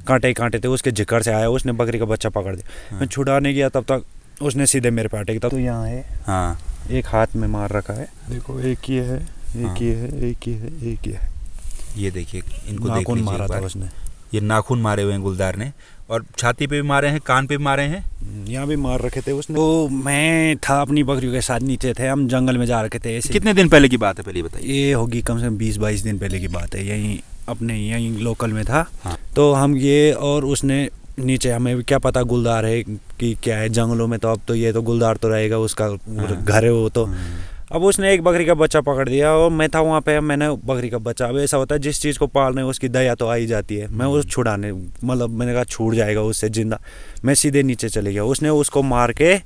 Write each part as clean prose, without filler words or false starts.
कांटे कांटे थे उसके जिक्र से आया, उसने बकरी का बच्चा पकड़ दिया। मैं छुड़ाने गया तब तक उसने सीधे मेरे पे अटैक। तो यहाँ है, हाँ, एक हाथ में मार रखा है, देखो एक ये है, एक ये है, एक ये है, एक ये है। ये देखिए, इनको देख नाखून लीजिए मारा एक था बार। उसने। ये नाखून मारे हुए हैं गुलदार ने, और छाती पे भी मारे हैं, कान पे भी मारे हैं। यहाँ भी मार रखे थे उसने। तो मैं था अपनी बकरियों के साथ, नीचे थे हम, जंगल में जा रखे थे ऐसे। कितने दिन पहले की बात है, पहले बताइए। ये होगी कम से कम 20-22 दिन पहले की बात है, यहीं अपने यहीं लोकल में था। हाँ। तो हम ये, और उसने नीचे, हमें भी क्या पता गुलदार है कि क्या है जंगलों में, तो अब तो ये तो गुलदार तो रहेगा, उसका घर है वो तो। अब उसने एक बकरी का बच्चा पकड़ दिया और मैं था वहाँ पे, मैंने बकरी का बच्चा, अब ऐसा होता है जिस चीज़ को पाल रहे हैं उसकी दया तो आ ही जाती है। मैं उस छुड़ाने, मतलब मैंने कहा छूट जाएगा उससे जिंदा, मैं सीधे नीचे चले गया। उसने उसको मार के,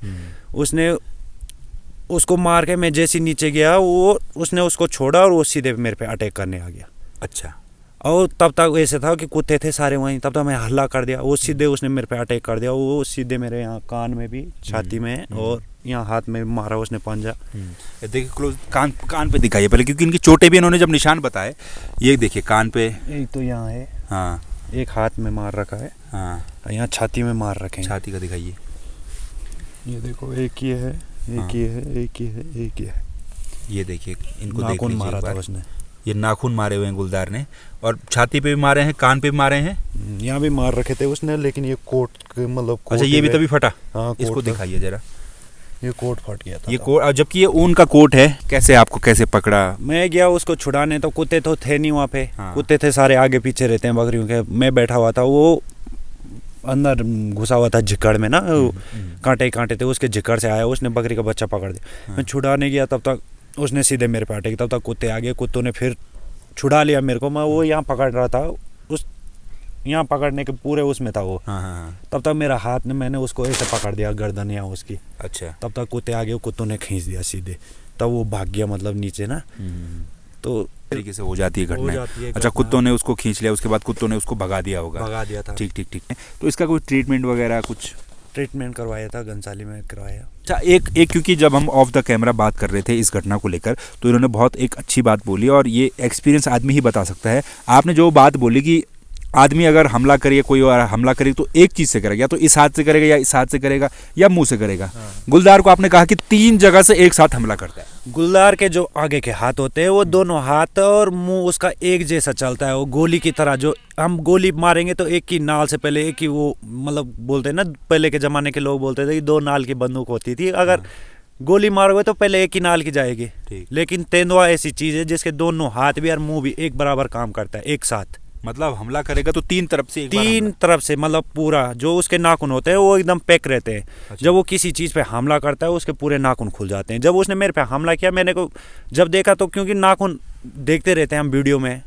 उसको मार के मैं जैसे नीचे गया, वो उसने उसको छोड़ा और वो सीधे मेरे पे अटैक करने आ गया। अच्छा। और तब तक ऐसे था कि कुत्ते थे सारे वहीं, तब तक मैं हल्ला कर दिया, वो सीधे उसने मेरे पे अटैक कर दिया। वो सीधे मेरे यहाँ कान में भी, छाती में और यहाँ हाथ में मारा उसने पंजा। देखिए क्लोज, कान पे दिखाइए पहले, क्योंकि इनकी चोटें भी इन्होंने जब निशान बताए। ये देखिए कान पे, एक तो यहाँ है, हाँ, एक हाथ में मार रखा है, हाँ, यहाँ छाती में मार रखे हैं। छाती का दिखाइए। ये देखो एक ये है, एक ये है, एक ये है, एक ये है। ये देखिए, इनको देख नाखून लीजिए मारा एक था बार। उसने। ये नाखून मारे हुए हैं गुलदार ने, और छाती पे भी मारे हैं, कान पे भी मारे हैं। यहाँ भी मार रखे थे उसने, लेकिन ये कोट मतलब अच्छा, ये भी तभी फटा। हाँ, इसको दिखाइए जरा। ये कोट फट गया था। ये कोट, जबकि ये ऊन का कोट है। कैसे आपको कैसे पकड़ा? मैं गया उसको छुड़ाने, तो कुत्ते तो थे नहीं वहाँ पे। हाँ। कुत्ते थे सारे आगे पीछे रहते हैं बकरियों के। मैं बैठा हुआ था, वो अंदर घुसा हुआ था जिकड़ में ना, कांटे कांटे थे उसके जिकड़ से आया, उसने बकरी का बच्चा पकड़ दिया। मैं छुड़ाने गया तब तक उसने सीधे मेरे पे अटैक। तब तक कुत्ते आ गए, कुत्तों ने फिर छुड़ा लिया मेरे को। मैं वो यहाँ पकड़ रहा था, उस यहाँ पकड़ने के पूरे उसमें था वो। हाँ। तब तक मेरा हाथ ने, मैंने उसको ऐसे पकड़ दिया गर्दन यहाँ उसकी। अच्छा। तब तक कुत्ते आ गए, कुत्तों ने खींच दिया सीधे, तब वो भाग गया मतलब नीचे ना। तो तरीके से हो जाती है हो घटना। जाती है अच्छा, घटना। कुत्तों ने उसको खींच लिया, उसके बाद कुत्तों ने उसको भगा दिया होगा। भगा दिया था। ठीक। तो इसका कोई ट्रीटमेंट वगैरह कुछ? ट्रीटमेंट करवाया था, घनसाली में करवाया। अच्छा, एक क्योंकि जब हम ऑफ द कैमरा बात कर रहे थे इस घटना को लेकर, तो इन्होंने बहुत एक अच्छी बात बोली, और ये एक्सपीरियंस आदमी ही बता सकता है। आपने जो बात बोली कि आदमी अगर हमला करे, कोई और हमला करे, तो एक चीज़ से करेगा, या तो इस हाथ से करेगा, या इस हाथ से करेगा, या मुंह से करेगा। गुलदार को आपने कहा कि 3 जगह से एक साथ हमला करता है। गुलदार के जो आगे के हाथ होते हैं, वो दोनों हाथ और मुंह उसका एक जैसा चलता है, वो गोली की तरह। जो हम गोली मारेंगे तो एक की नाल से पहले, एक की वो मतलब बोलते हैं ना, पहले के ज़माने के लोग बोलते थे कि 2 नाल की बंदूक होती थी, अगर गोली मारोगे तो पहले एक ही नाल की जाएगी। लेकिन तेंदुआ ऐसी चीज़ है जिसके दोनों हाथ भी और मुंह भी एक बराबर काम करता है एक साथ। मतलब हमला करेगा तो 3 तरफ से, 3 तरफ से, मतलब पूरा जो उसके नाखून होते हैं वो एकदम पैक रहते हैं। अच्छा। जब वो किसी चीज़ पे हमला करता है उसके पूरे नाखून खुल जाते हैं। जब उसने मेरे पे हमला किया, मैंने को जब देखा, तो क्योंकि नाखून देखते रहते हैं हम वीडियो में,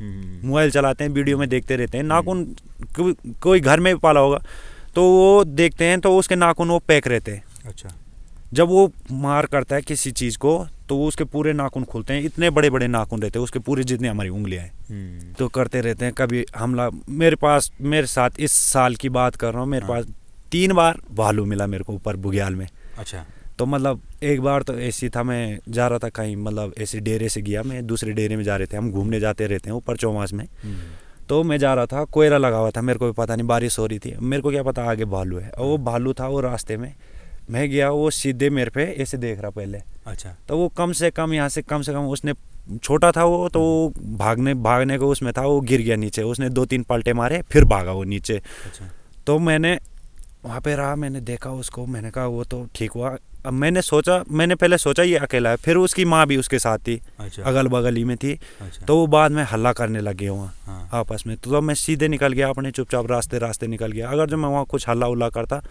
मोबाइल चलाते हैं, वीडियो में देखते रहते हैं नाखून, कोई घर में भी पाला होगा तो वो देखते हैं, तो उसके नाखून वो पैक रहते हैं। अच्छा। जब वो मार करता है किसी चीज़ को, तो वो उसके पूरे नाखून खुलते हैं, इतने बड़े बड़े नाखून रहते हैं उसके पूरे, जितनी हमारी उंगलियां हैं। तो करते रहते हैं कभी हमला। मेरे साथ इस साल की बात कर रहा हूँ, मेरे पास 3 बार भालू मिला मेरे को ऊपर बुग्याल में। अच्छा। तो मतलब एक बार तो ऐसी था, मैं जा रहा था कहीं, मतलब ऐसे डेरे से गया, मैं दूसरे डेरे में जा रहे थे, हम घूमने जाते रहते हैं ऊपर चौमास में। तो मैं जा रहा था, कोयरा लगा हुआ था, मेरे को भी पता नहीं, बारिश हो रही थी, मेरे को क्या पता आगे भालू है। और वो भालू था, वो रास्ते में मैं गया, वो सीधे मेरे पे ऐसे देख रहा पहले। अच्छा। तो वो कम से कम यहाँ से कम उसने, छोटा था वो, तो वो भागने को उसमें था, वो गिर गया नीचे, उसने 2-3 पलटे मारे, फिर भागा वो नीचे। अच्छा। तो मैंने वहाँ पे रहा, मैंने देखा उसको, मैंने कहा वो तो ठीक हुआ। अब मैंने पहले सोचा ये अकेला है, फिर उसकी माँ भी उसके साथ थी। अच्छा। अगल बगल ही में थी। अच्छा। तो वो बाद में हल्ला करने लगे वहाँ। हाँ। आपस में। तो मैं सीधे निकल गया अपने, चुपचाप रास्ते निकल गया। अगर जो मैं वहाँ कुछ हल्ला उल्ला करता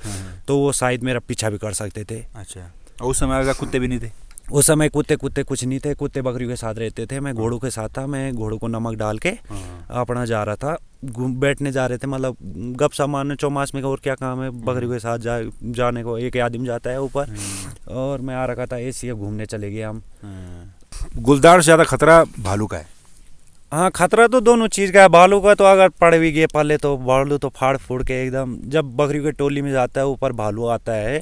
तो वो शायद मेरा पीछा भी कर सकते थे। अच्छा। और उस समय अगर कुत्ते भी नहीं थे? उस समय कुत्ते कुछ नहीं थे, कुत्ते बकरियों के साथ रहते थे। मैं घोड़ों के साथ था, मैं घोड़ों को नमक डाल के अपना जा रहा था, बैठने जा रहे थे, मतलब गपशप मारने चौमास में। और क्या काम है बकरियों के साथ जाने को, एक आदमी जाता है ऊपर। और मैं आ रखा था ऐसी, घूमने चले गए हम। गुलदार से ज़्यादा खतरा भालू का है? हाँ, खतरा तो दोनों चीज़ का है। भालू का तो अगर पड़ भी गए पले, तो भालू तो फाड़ फूड़ के एकदम, जब बकरियों के टोली में जाता है ऊपर भालू आता है,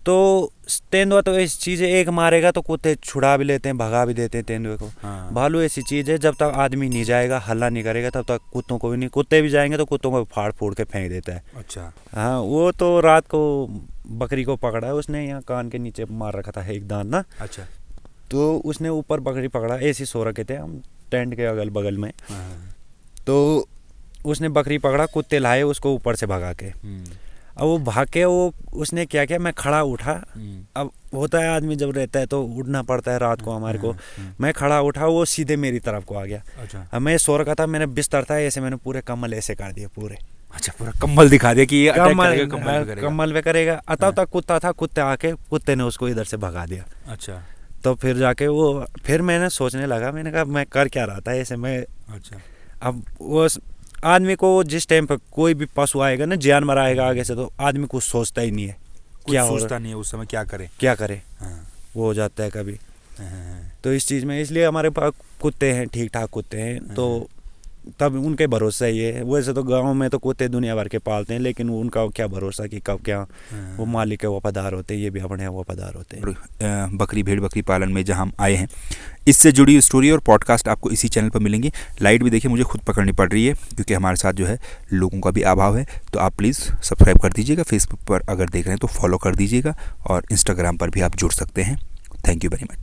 तो तेंदुआ तो ऐसी चीज़ है, एक मारेगा तो कुत्ते छुड़ा भी लेते हैं, भगा भी देते हैं तेंदुए को। हाँ। भालू ऐसी चीज़ है, जब तक आदमी नहीं जाएगा, हल्ला नहीं करेगा, तब तक कुत्तों को भी नहीं, कुत्ते भी जाएंगे तो कुत्तों को फाड़ फूड़ के फेंक देता है। अच्छा। हाँ, वो तो रात को बकरी को पकड़ा है उसने, यहाँ कान के नीचे मार रखा था एक दांत ना। अच्छा। तो उसने ऊपर बकरी पकड़ा, ऐसे सो रखे थे हम टेंट के अगल बगल में। हाँ। तो उसने बकरी पकड़ा, कुत्ते लाए उसको ऊपर से भगा के। अब वो भाग के वो उसने क्या किया, मैं खड़ा उठा। अब होता है आदमी जब रहता है तो उठना पड़ता है रात को हमारे को। मैं खड़ा उठा, वो सीधे मेरी तरफ को आ गया। अच्छा। अब मैं सो रखा था, मैंने बिस्तर था ऐसे, मैंने पूरे कम्बल ऐसे कर दिए पूरे। अच्छा, पूरा कम्बल दिखा दिया कि ये अटैक करेगा, कम्बल पे करेगा। कम्बल पे करेगा। तब तक कुत्ता था, कुत्ते आके कुत्ते ने उसको इधर से भगा दिया। अच्छा। तो फिर जाके वो, फिर मैंने सोचने लगा, मैंने कहा मैं कर क्या रहा था ऐसे मैं। अच्छा। अब वो आदमी को जिस टाइम पर कोई भी पशु आएगा ना, जानवर आएगा आगे से, तो आदमी कुछ सोचता ही नहीं है, क्या सोचता नहीं है उस समय, क्या करे। हाँ। वो हो जाता है कभी। हाँ। तो इस चीज़ में इसलिए हमारे पास कुत्ते हैं, ठीक ठाक कुत्ते हैं, तो तब उनके भरोसा ही है। वैसे तो गांव में तो कुत्ते दुनिया भर के पालते हैं, लेकिन उनका क्या भरोसा कि कब क्या वो मालिक के वफादार होते हैं, ये भी अपने वफादार होते हैं। बकरी भेड़ बकरी पालन में जहाँ हम आए हैं, इससे जुड़ी स्टोरी और पॉडकास्ट आपको इसी चैनल पर मिलेंगी। लाइट भी देखिए मुझे खुद पकड़नी पड़ रही है क्योंकि हमारे साथ जो है लोगों का भी अभाव है। तो आप प्लीज़ सब्सक्राइब कर दीजिएगा, फेसबुक पर अगर देख रहे हैं तो फॉलो कर दीजिएगा, और इंस्टाग्राम पर भी आप जुड़ सकते हैं। Thank you very much.